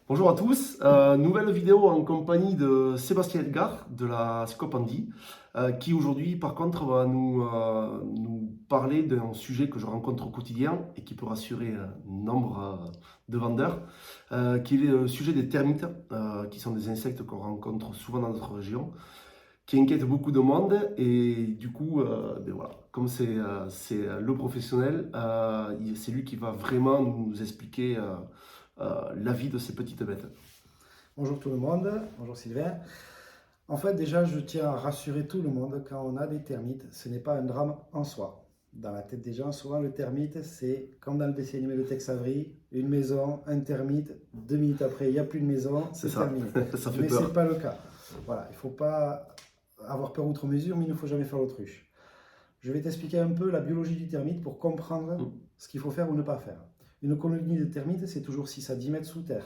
Bonjour à tous, nouvelle vidéo en compagnie de Sébastien Edgar de la Scope Andy, qui aujourd'hui par contre va nous parler d'un sujet que je rencontre au quotidien et qui peut rassurer nombre de vendeurs, qui est le sujet des termites, qui sont des insectes qu'on rencontre souvent dans notre région, qui inquiètent beaucoup de monde et du coup, ben voilà, comme c'est le professionnel, c'est lui qui va vraiment nous expliquer la vie de ces petites bêtes. Bonjour tout le monde, bonjour Sylvain. En fait, déjà, je tiens à rassurer tout le monde, quand on a des termites, ce n'est pas un drame en soi. Dans la tête des gens, souvent le termite, c'est comme dans le dessin animé de Tex Avery, une maison, un termite, 2 minutes après, il n'y a plus de maison, C'est c'est ça, terminé. ça fait Mais ce n'est peur. pas le cas. Voilà, il ne faut pas avoir peur outre mesure, mais il ne faut jamais faire l'autruche. Je vais t'expliquer un peu la biologie du termite pour comprendre Mm. ce qu'il faut faire ou ne pas faire. Une colonie de termites, c'est toujours 6 à 10 mètres sous terre.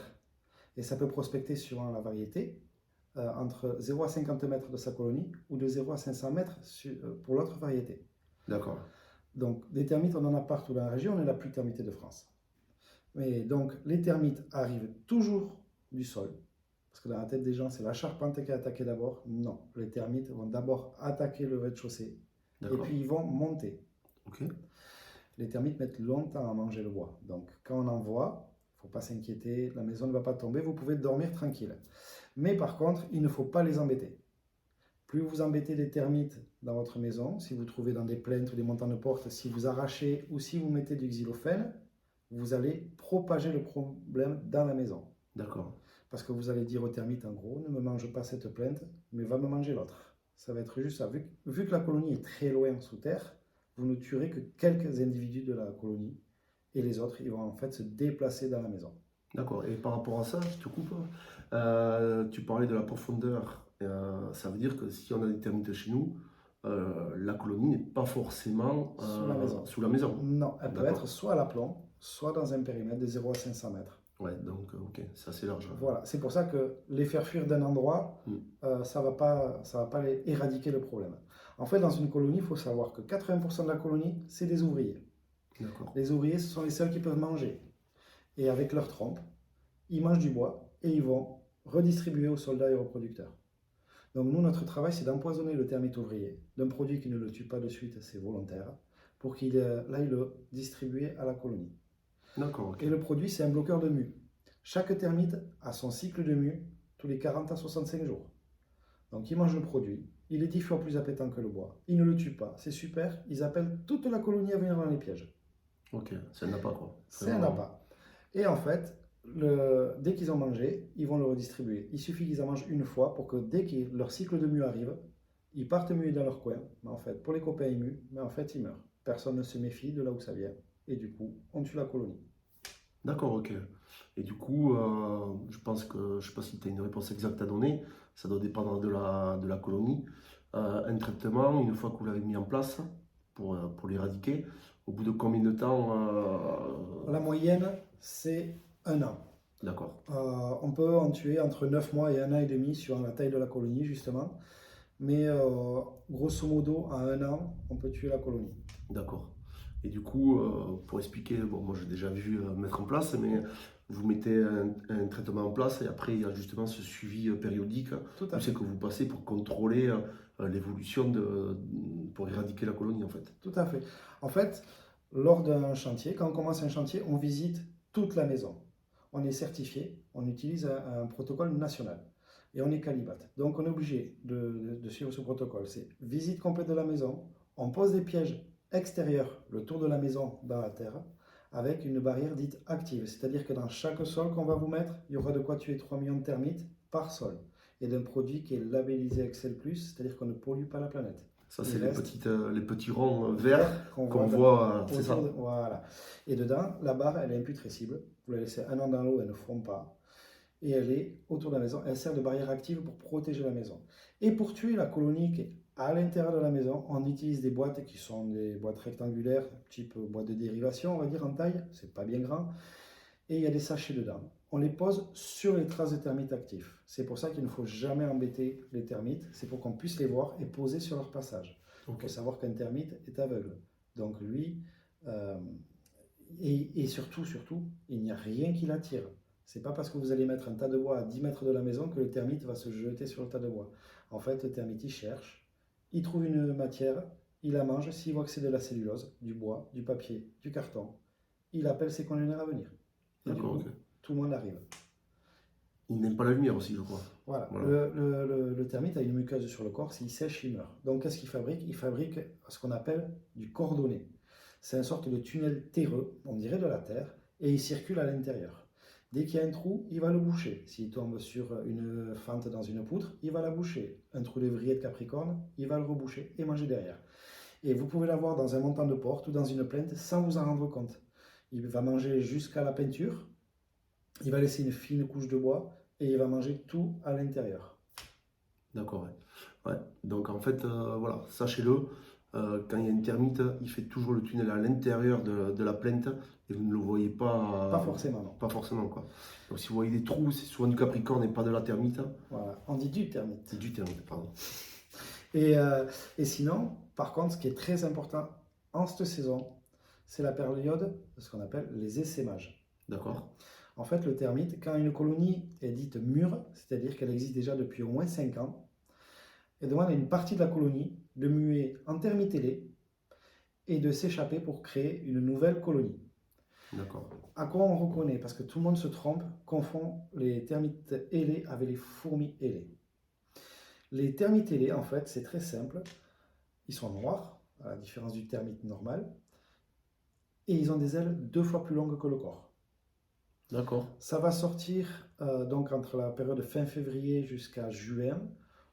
Et ça peut prospecter suivant la variété, entre 0 à 50 mètres de sa colonie ou de 0 à 500 mètres pour l'autre variété. D'accord. Donc des termites, on en a partout dans la région, on est la plus termitée de France. Mais donc les termites arrivent toujours du sol, parce que dans la tête des gens, c'est la charpente qui est attaquée d'abord. Non, les termites vont d'abord attaquer le rez-de-chaussée, et D'accord. puis ils vont monter. Ok. Les termites mettent longtemps à manger le bois. Donc quand on en voit, il ne faut pas s'inquiéter, la maison ne va pas tomber, vous pouvez dormir tranquille. Mais par contre, il ne faut pas les embêter. Plus vous embêtez les termites dans votre maison, si vous trouvez dans des plinthes ou des montants de porte, si vous arrachez ou si vous mettez du xylophène, vous allez propager le problème dans la maison. D'accord. Parce que vous allez dire aux termites, en gros, ne me mange pas cette plainte, mais va me manger l'autre. Ça va être juste ça. Vu que la colonie est très loin sous terre, vous ne tuerez que quelques individus de la colonie, et les autres, ils vont en fait se déplacer dans la maison. D'accord. Et par rapport à ça, je te coupe. Tu parlais de la profondeur. Ça veut dire que si on a des termites chez nous, la colonie n'est pas forcément Sous la maison. sous la maison. Non, elle peut être D'accord. soit à l'aplomb, soit dans un périmètre de 0 à 500 mètres. Ouais, donc ok, c'est assez large. Voilà, c'est pour ça que les faire fuir d'un endroit, Mm. ça va pas éradiquer le problème. En fait, dans une colonie, il faut savoir que 80% de la colonie, c'est des ouvriers. D'accord. Les ouvriers, ce sont les seuls qui peuvent manger. Et avec leur trompe, ils mangent du bois et ils vont redistribuer aux soldats et aux producteurs. Donc nous, notre travail, c'est d'empoisonner le termite ouvrier d'un produit qui ne le tue pas de suite, c'est volontaire, pour qu'il aille le distribuer à la colonie. D'accord, ok. Et le produit, c'est un bloqueur de mue. Chaque termite a son cycle de mue tous les 40 à 65 jours. Donc il mange le produit, il est 10 fois plus appétant que le bois, il ne le tue pas, c'est super, ils appellent toute la colonie à venir dans les pièges. Ok, ça n'a pas quoi. C'est un Vraiment. appât. Et en fait, dès qu'ils ont mangé, ils vont le redistribuer. Il suffit qu'ils en mangent une fois pour que dès que leur cycle de mue arrive, ils partent muer dans leur coin. Mais en fait, pour les copains, ils muent, mais en fait, ils meurent. Personne ne se méfie de là où ça vient. Et du coup, on tue la colonie. D'accord, ok. Et du coup, je pense que, je sais pas si tu as une réponse exacte à donner, ça doit dépendre de la colonie. Un traitement, une fois que vous l'avez mis en place pour l'éradiquer, au bout de combien de temps La moyenne, c'est un an. D'accord, On peut en tuer entre 9 mois et un an et demi sur la taille de la colonie, justement. Mais grosso modo, à un an, on peut tuer la colonie. d'accord. Et du coup, pour expliquer, bon, moi j'ai déjà vu mettre en place, mais vous mettez un traitement en place et après il y a justement ce suivi périodique Tout où à c'est fait. que vous passez pour contrôler l'évolution pour éradiquer la colonie en fait. Tout à fait. En fait, lors d'un chantier, quand on commence un chantier, on visite toute la maison. On est certifié, on utilise un protocole national et on est calibate. Donc on est obligé de suivre ce protocole. C'est visite complète de la maison, on pose des pièges extérieurs le tour de la maison dans la terre avec une barrière dite active. C'est-à-dire que dans chaque sol qu'on va vous mettre, il y aura de quoi tuer 3 millions de termites par sol. Et d'un produit qui est labellisé Excel+, c'est-à-dire qu'on ne pollue pas la planète. Ça, c'est Il reste les petits ronds verts vert qu'on qu'on voit voit, c'est autour ça. de. Voilà. Et dedans, la barre, elle est imputrescible. Vous la laissez un an dans l'eau, elle ne fond pas. Et elle est autour de la maison. Elle sert de barrière active pour protéger la maison. Et pour tuer la colonie qui est à l'intérieur de la maison, on utilise des boîtes qui sont des boîtes rectangulaires, type boîte de dérivation, on va dire en taille. C'est pas bien grand. Et il y a des sachets dedans. On les pose sur les traces de termites actifs. C'est pour ça qu'il ne faut jamais embêter les termites. C'est pour qu'on puisse les voir et poser sur leur passage. Il Ok. faut savoir qu'un termite est aveugle. Donc lui, euh, et surtout, il n'y a rien qui l'attire. C'est pas parce que vous allez mettre un tas de bois à 10 mètres de la maison que le termite va se jeter sur le tas de bois. En fait, le termite, il cherche, il trouve une matière, il la mange. S'il voit que c'est de la cellulose, du bois, du papier, du carton, il appelle ses congénères à venir. Et du D'accord, coup, ok. tout le monde arrive. Il n'aime pas la lumière aussi, je crois. Voilà. Voilà. Le termite a une muqueuse sur le corps, s'il sèche, il meurt. Donc qu'est-ce qu'il fabrique? Il fabrique ce qu'on appelle du cordonnet. C'est une sorte de tunnel terreux, on dirait de la terre, et il circule à l'intérieur. Dès qu'il y a un trou, il va le boucher. S'il tombe sur une fente dans une poutre, il va la boucher. Un trou d'évrier de Capricorne, il va le reboucher et manger derrière. Et vous pouvez l'avoir dans un montant de porte ou dans une plainte sans vous en rendre compte. Il va manger jusqu'à la peinture, il va laisser une fine couche de bois et il va manger tout à l'intérieur. D'accord, ouais. Ouais. Donc en fait, voilà, sachez-le, quand il y a une termite, il fait toujours le tunnel à l'intérieur de la plainte et vous ne le voyez pas. Pas forcément, non. Pas forcément, quoi. Donc si vous voyez des trous, c'est souvent du Capricorne et pas de la termite. Voilà, on dit du termite. C'est du termite, pardon. Et sinon, par contre, ce qui est très important en cette saison, c'est la période de ce qu'on appelle les essaimages. D'accord. En fait, le termite, quand une colonie est dite mûre, c'est-à-dire qu'elle existe déjà depuis au moins 5 ans, elle demande à une partie de la colonie de muer en termite ailé et de s'échapper pour créer une nouvelle colonie. D'accord. À quoi on reconnaît? Parce que tout le monde se trompe, confond les termites ailés avec les fourmis ailées. Les termites ailés, en fait, c'est très simple. Ils sont noirs, à la différence du termite normal, et ils ont des ailes 2 fois plus longues que le corps. D'accord. Ça va sortir donc entre la période de fin février jusqu'à juin,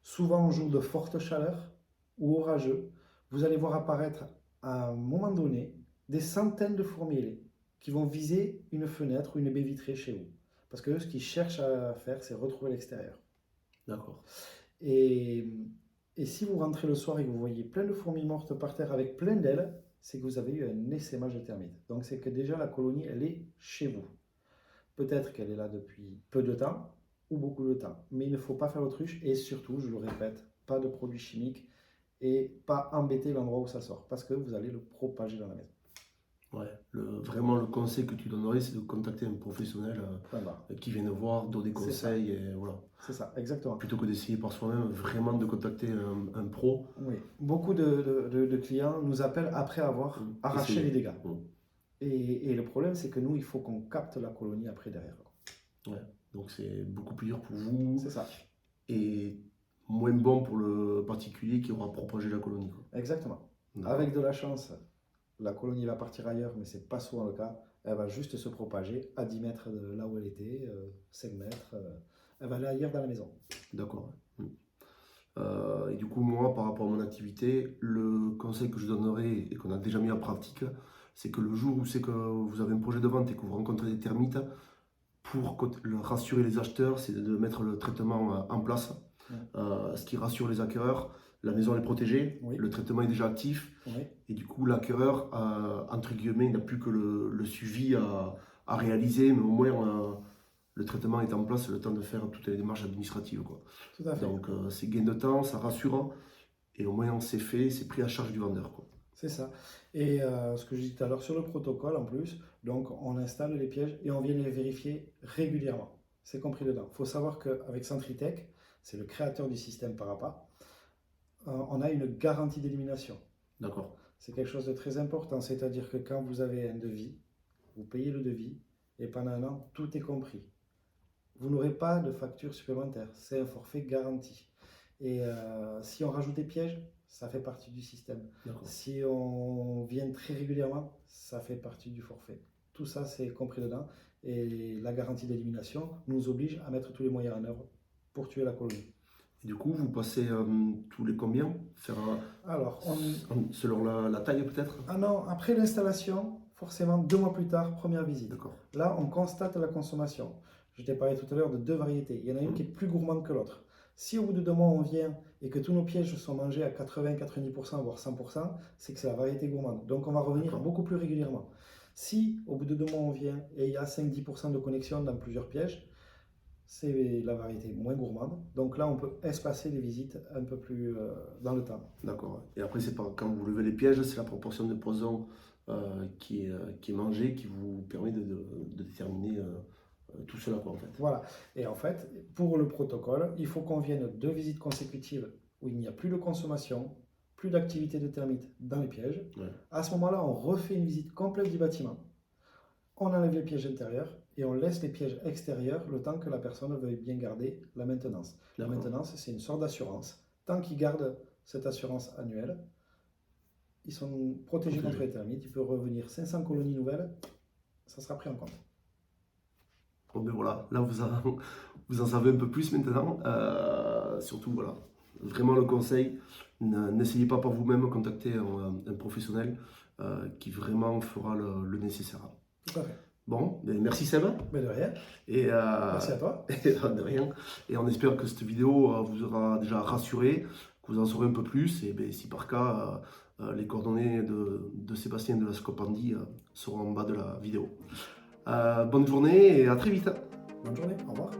souvent en jour de forte chaleur ou orageux. Vous allez voir apparaître à un moment donné des centaines de fourmis ailées qui vont viser une fenêtre ou une baie vitrée chez vous. Parce que eux, ce qu'ils cherchent à faire, c'est retrouver l'extérieur. D'accord. Et si vous rentrez le soir et que vous voyez plein de fourmis mortes par terre avec plein d'ailes, c'est que vous avez eu un essaimage de termites. Donc c'est que déjà la colonie, elle est chez vous. Peut-être qu'elle est là depuis peu de temps ou beaucoup de temps. Mais il ne faut pas faire l'autruche et surtout, je le répète, pas de produits chimiques et pas embêter l'endroit où ça sort parce que vous allez le propager dans la maison. Ouais. Vraiment, le conseil que tu donnerais, c'est de contacter un professionnel Point barre. qui vienne voir, donner des C'est ça. conseils et voilà. C'est ça, exactement. Plutôt que d'essayer par soi-même, vraiment de contacter un pro. Oui, beaucoup de clients nous appellent après avoir arraché Essayez. les dégâts. Mm. Et le problème, c'est que nous, il faut qu'on capte la colonie après derrière. Ouais. Donc c'est beaucoup plus dur pour vous C'est ça, et moins bon pour le particulier qui aura propagé la colonie, quoi. exactement. D'accord. Avec de la chance, la colonie va partir ailleurs, mais ce n'est pas souvent le cas. Elle va juste se propager à 10 mètres de là où elle était, 5 mètres. Elle va aller ailleurs dans la maison. D'accord. Ouais. Et du coup, moi, par rapport à mon activité, le conseil que je donnerais et qu'on a déjà mis en pratique, c'est que le jour où c'est que vous avez un projet de vente et que vous rencontrez des termites, pour rassurer les acheteurs, c'est de mettre le traitement en place, Ouais. ce qui rassure les acquéreurs. La maison est protégée, Oui. le traitement est déjà actif, Oui, et du coup, l'acquéreur, entre guillemets, il n'a plus que le suivi à réaliser, mais au moins le traitement est en place, le temps de faire toutes les démarches administratives, quoi. tout à fait. Donc, c'est gain de temps, ça rassure, et au moins, c'est fait, c'est pris à charge du vendeur, quoi. C'est ça. Et ce que je disais tout à l'heure sur le protocole, en plus, donc on installe les pièges et on vient les vérifier régulièrement. C'est compris dedans. Il faut savoir qu'avec Centritech, c'est le créateur du système Parapa, on a une garantie d'élimination. D'accord. C'est quelque chose de très important, c'est-à-dire que quand vous avez un devis, vous payez le devis et pendant un an, tout est compris. Vous n'aurez pas de facture supplémentaire, c'est un forfait garanti. Et si on rajoute des pièges, ça fait partie du système. D'accord. Si on vient très régulièrement, ça fait partie du forfait. Tout ça, c'est compris dedans. Et la garantie d'élimination nous oblige à mettre tous les moyens en œuvre pour tuer la colonie. Et du coup, vous passez tous les combien? Faire Alors, selon la taille peut-être? Ah non, après l'installation, forcément, 2 mois plus tard, première visite. D'accord. Là, on constate la consommation. Je t'ai parlé tout à l'heure de 2 variétés. Il y en a une qui est plus gourmande que l'autre. Si au bout de 2 mois, on vient et que tous nos pièges sont mangés à 80-90%, voire 100%, c'est que c'est la variété gourmande. Donc, on va revenir beaucoup plus régulièrement. Si au bout de 2 mois, on vient et il y a 5-10% de connexion dans plusieurs pièges, c'est la variété moins gourmande. Donc là, on peut espacer les visites un peu plus dans le temps. D'accord. Et après, c'est pas quand vous levez les pièges, c'est la proportion de poison qui est mangée qui vous permet de déterminer tout cela, quoi, en fait. Voilà. Et en fait, pour le protocole, il faut qu'on vienne 2 visites consécutives où il n'y a plus de consommation, plus d'activité de termites dans les pièges. Ouais. À ce moment-là, on refait une visite complète du bâtiment. On enlève les pièges intérieurs et on laisse les pièges extérieurs le temps que la personne veuille bien garder la maintenance. La D'accord. maintenance, c'est une sorte d'assurance. Tant qu'ils gardent cette assurance annuelle, ils sont protégés contre les termites. Il peut revenir 500 colonies nouvelles, ça sera pris en compte. Bon, ben voilà, là vous en savez un peu plus maintenant. Surtout, voilà, vraiment le conseil, n'essayez pas par vous-même, contactez un professionnel qui vraiment fera le nécessaire. Tout à fait. Bon, ben merci Seb. Mais de rien. Et, Merci à toi. de rien. Et on espère que cette vidéo vous aura déjà rassuré, que vous en saurez un peu plus. Et ben, si par cas, les coordonnées de Sébastien de la Scopandi seront en bas de la vidéo. Bonne journée et à très vite. Bonne journée. Au revoir.